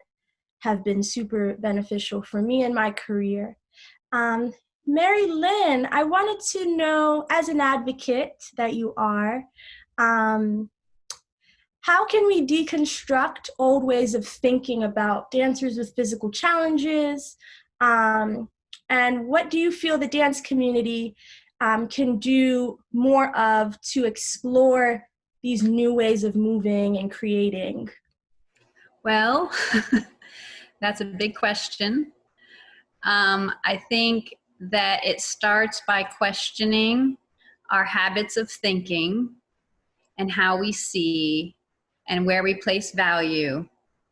have been super beneficial for me in my career. Mary Lynn, I wanted to know, as an advocate that you are, how can we deconstruct old ways of thinking about dancers with physical challenges? And what do you feel the dance community can do more of to explore these new ways of moving and creating? Well, that's a big question. I think that it starts by questioning our habits of thinking and how we see and where we place value.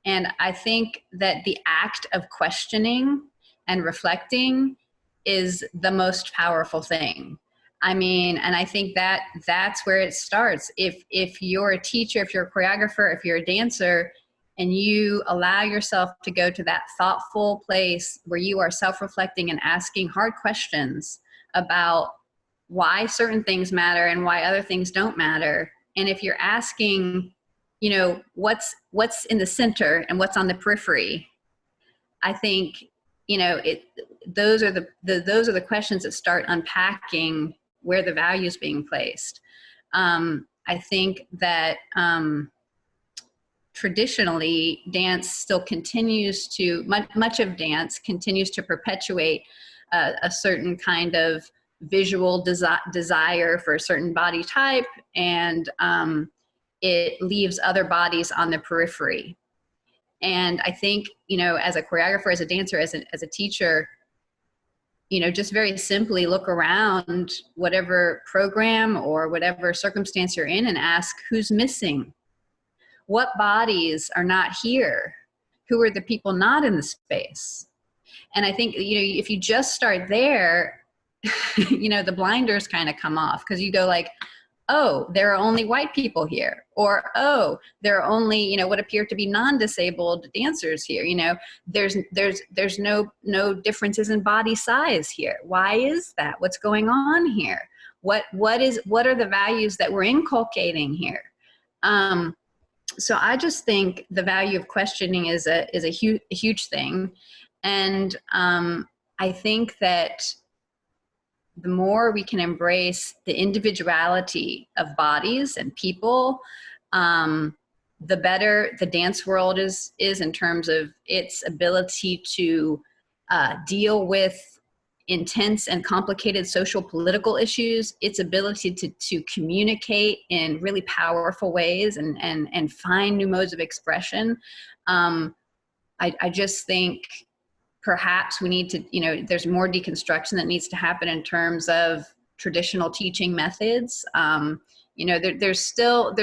And I think that the act of questioning and reflecting is the most powerful thing. I mean, and I think that that's where it starts. If you're a teacher, if you're a choreographer, if you're a dancer, and you allow yourself to go to that thoughtful place where you are self-reflecting and asking hard questions about why certain things matter and why other things don't matter. And if you're asking, what's in the center and what's on the periphery, I think, those are the questions that start unpacking where the value is being placed. I think that traditionally, dance still continues to, much of dance continues to perpetuate a certain kind of visual desire for a certain body type, and it leaves other bodies on the periphery. And I think, you know, as a choreographer, as a dancer, as a teacher, you know, just very simply look around whatever program or whatever circumstance you're in and ask, who's missing? What bodies are not here? Who are the people not in the space? And I think, you know, if you just start there, you know, the blinders kind of come off, because you go like, oh, there are only white people here, or, oh, there are only, you know, what appear to be non-disabled dancers here. You know, there's no differences in body size here. Why is that? What's going on here? What are the values that we're inculcating here? So I just think the value of questioning is a huge thing. And I think that the more we can embrace the individuality of bodies and people, the better the dance world is in terms of its ability to deal with intense and complicated social political issues, its ability to communicate in really powerful ways and find new modes of expression. I just think perhaps we need to, you know, there's more deconstruction that needs to happen in terms of traditional teaching methods. You know, there's still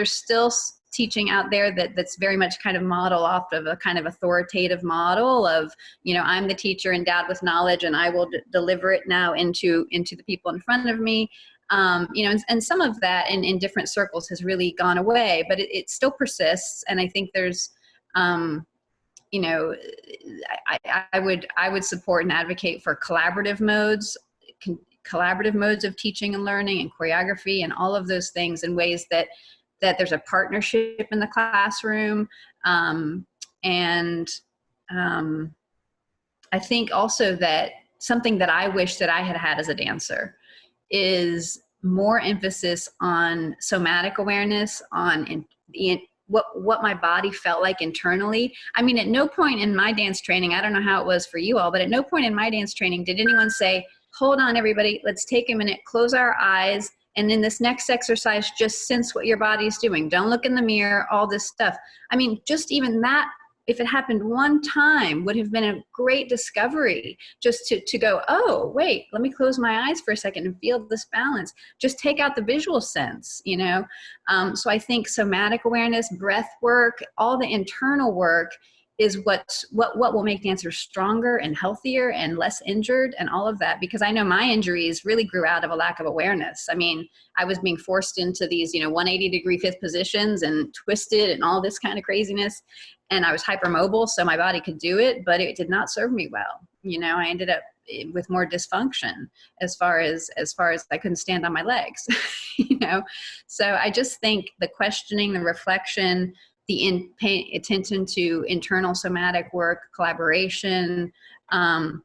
teaching out there that's very much kind of model off of a kind of authoritative model of, you know, I'm the teacher endowed with knowledge and I will deliver it now into the people in front of me. You know, and some of that in different circles has really gone away, but it still persists. And I think there's, you know, I would support and advocate for collaborative modes of teaching and learning and choreography and all of those things in ways that there's a partnership in the classroom. I think also that something that I wish that I had as a dancer is more emphasis on somatic awareness, on what my body felt like internally. I mean, at no point in my dance training, I don't know how it was for you all, but at no point in my dance training did anyone say, hold on everybody, let's take a minute, close our eyes, and in this next exercise, just sense what your body's doing. Don't look in the mirror, all this stuff. I mean, just even that, if it happened one time, would have been a great discovery, just to go, oh, wait, let me close my eyes for a second and feel this balance. Just take out the visual sense, you know? So I think somatic awareness, breath work, all the internal work is what will make dancers stronger and healthier and less injured and all of that. Because I know my injuries really grew out of a lack of awareness. I mean, I was being forced into these, you know, 180-degree fifth positions and twisted and all this kind of craziness. And I was hypermobile, so my body could do it, but it did not serve me well. You know, I ended up with more dysfunction as far as I couldn't stand on my legs, you know? So I just think the questioning, the reflection, paying attention to internal somatic work, collaboration. And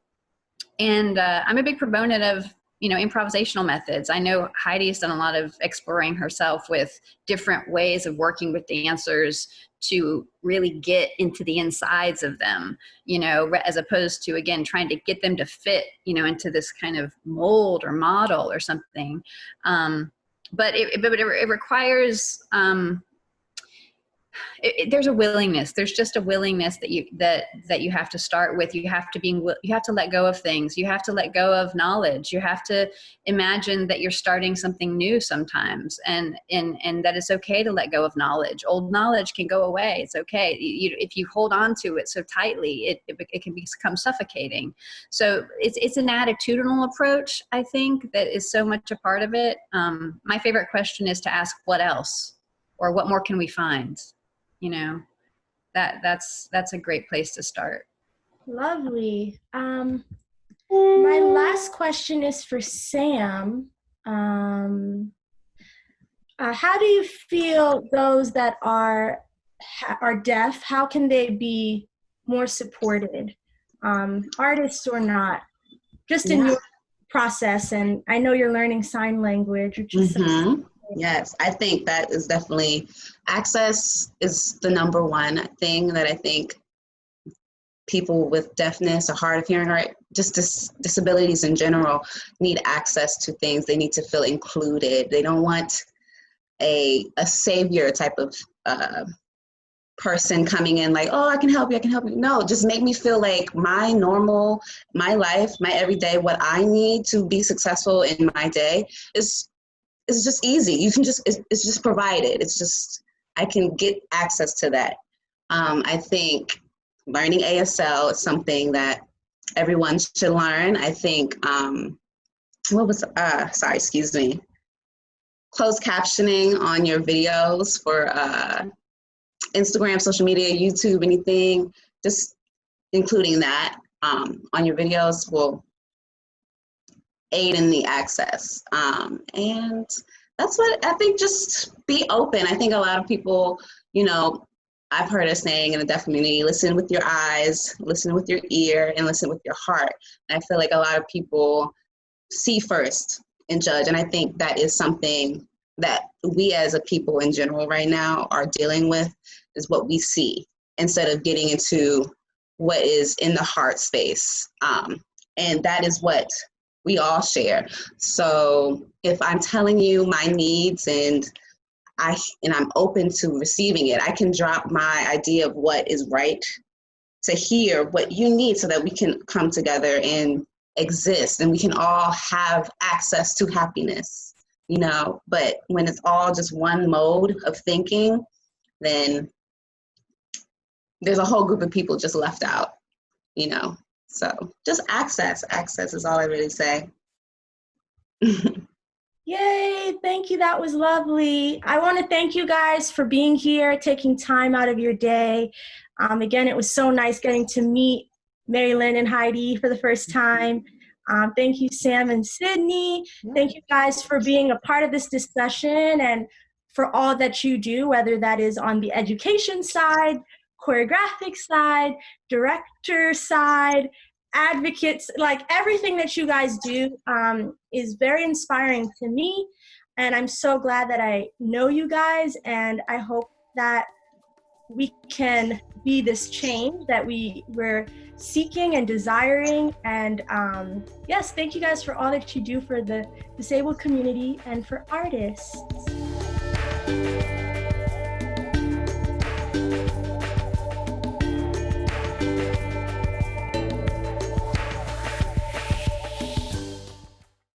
I'm a big proponent of, you know, improvisational methods. I know Heidi has done a lot of exploring herself with different ways of working with dancers to really get into the insides of them, you know, as opposed to, again, trying to get them to fit, you know, into this kind of mold or model or something. But it requires, there's a willingness. There's just a willingness that you have to start with. You have to let go of things. You have to let go of knowledge. You have to imagine that you're starting something new sometimes, and that it's okay to let go of knowledge. Old knowledge can go away. It's okay. If you hold on to it so tightly, it can become suffocating. So it's an attitudinal approach, I think, that is so much a part of it. My favorite question is to ask, what else? Or what more can we find? You know, that's a great place to start. Lovely. My last question is for Sam. How do you feel those that are deaf, how can they be more supported, artists or not, just in your process? And I know you're learning sign language, which is Yes, I think that is definitely, access is the number one thing that I think people with deafness or hard of hearing or just disabilities in general need access to things. They need to feel included. They don't want a savior type of person coming in like, oh, I can help you. No, just make me feel like my life, my everyday, what I need to be successful in my day is just easy. You can just, it's just provided. It's just, I can get access to that. I think learning ASL is something that everyone should learn. I think, closed captioning on your videos for Instagram, social media, YouTube, anything, just including that on your videos will aid in the access. And that's what I think, just be open. I think a lot of people, I've heard us saying in the deaf community, listen with your eyes, listen with your ear, and listen with your heart. And I feel like a lot of people see first and judge. And I think that is something that we as a people in general right now are dealing with, is what we see, instead of getting into what is in the heart space. And that is what we all share. So if I'm telling you my needs and I'm open to receiving it, I can drop my idea of what is right to hear what you need so that we can come together and exist and we can all have access to happiness, but when it's all just one mode of thinking, then there's a whole group of people just left out, so just access is all I really say. Yay, thank you. That was lovely. I want to thank you guys for being here, taking time out of your day. Again, it was so nice getting to meet Mary Lynn and Heidi for the first time. Thank you, Sam and Sydney. Thank you guys for being a part of this discussion and for all that you do, whether that is on the education side, choreographic side, director side, advocates, like everything that you guys do is very inspiring to me. And I'm so glad that I know you guys, and I hope that we can be this change that we're seeking and desiring. And yes, thank you guys for all that you do for the disabled community and for artists.